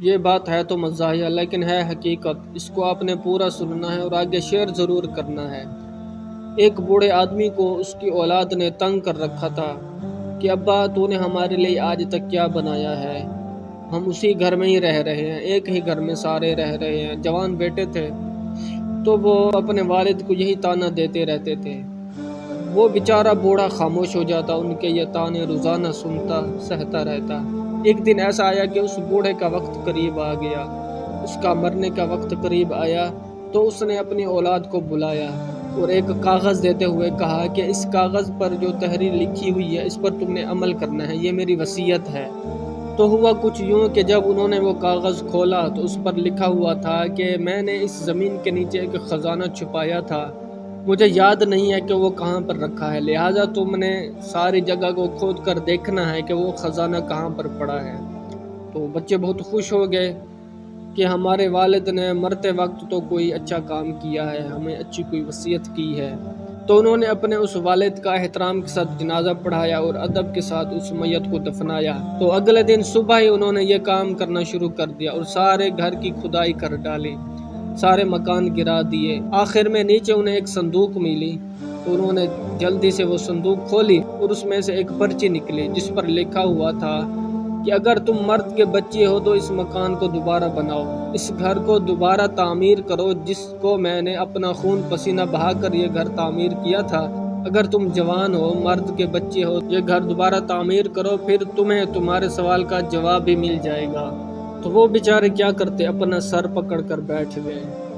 یہ بات ہے تو مزاحیہ لیکن ہے حقیقت، اس کو آپ نے پورا سننا ہے اور آگے شیئر ضرور کرنا ہے۔ ایک بوڑھے آدمی کو اس کی اولاد نے تنگ کر رکھا تھا کہ ابا تو نے ہمارے لیے آج تک کیا بنایا ہے؟ ہم اسی گھر میں ہی رہ رہے ہیں، ایک ہی گھر میں سارے رہ رہے ہیں۔ جوان بیٹے تھے تو وہ اپنے والد کو یہی طعنہ دیتے رہتے تھے۔ وہ بیچارہ بوڑھا خاموش ہو جاتا، ان کے یہ طعنے روزانہ سنتا سہتا رہتا۔ ایک دن ایسا آیا کہ اس بوڑھے کا وقت قریب آ گیا، اس کا مرنے کا وقت قریب آیا تو اس نے اپنی اولاد کو بلایا اور ایک کاغذ دیتے ہوئے کہا کہ اس کاغذ پر جو تحریر لکھی ہوئی ہے اس پر تم نے عمل کرنا ہے، یہ میری وصیت ہے۔ تو ہوا کچھ یوں کہ جب انہوں نے وہ کاغذ کھولا تو اس پر لکھا ہوا تھا کہ میں نے اس زمین کے نیچے ایک خزانہ چھپایا تھا، مجھے یاد نہیں ہے کہ وہ کہاں پر رکھا ہے، لہٰذا تم نے ساری جگہ کو کھود کر دیکھنا ہے کہ وہ خزانہ کہاں پر پڑا ہے۔ تو بچے بہت خوش ہو گئے کہ ہمارے والد نے مرتے وقت تو کوئی اچھا کام کیا ہے، ہمیں اچھی کوئی وصیت کی ہے۔ تو انہوں نے اپنے اس والد کا احترام کے ساتھ جنازہ پڑھایا اور ادب کے ساتھ اس میت کو دفنایا۔ تو اگلے دن صبح ہی انہوں نے یہ کام کرنا شروع کر دیا اور سارے گھر کی کھدائی کر ڈالی، سارے مکان گرا دیے۔ آخر میں نیچے انہیں ایک صندوق ملی تو انہوں نے جلدی سے وہ صندوق کھولی اور اس میں سے ایک پرچی نکلی جس پر لکھا ہوا تھا کہ اگر تم مرد کے بچے ہو تو اس مکان کو دوبارہ بناؤ، اس گھر کو دوبارہ تعمیر کرو جس کو میں نے اپنا خون پسینہ بہا کر یہ گھر تعمیر کیا تھا۔ اگر تم جوان ہو، مرد کے بچے ہو، یہ گھر دوبارہ تعمیر کرو، پھر تمہیں تمہارے سوال کا جواب بھی مل جائے گا۔ تو وہ بیچارے کیا کرتے، اپنا سر پکڑ کر بیٹھ گئے۔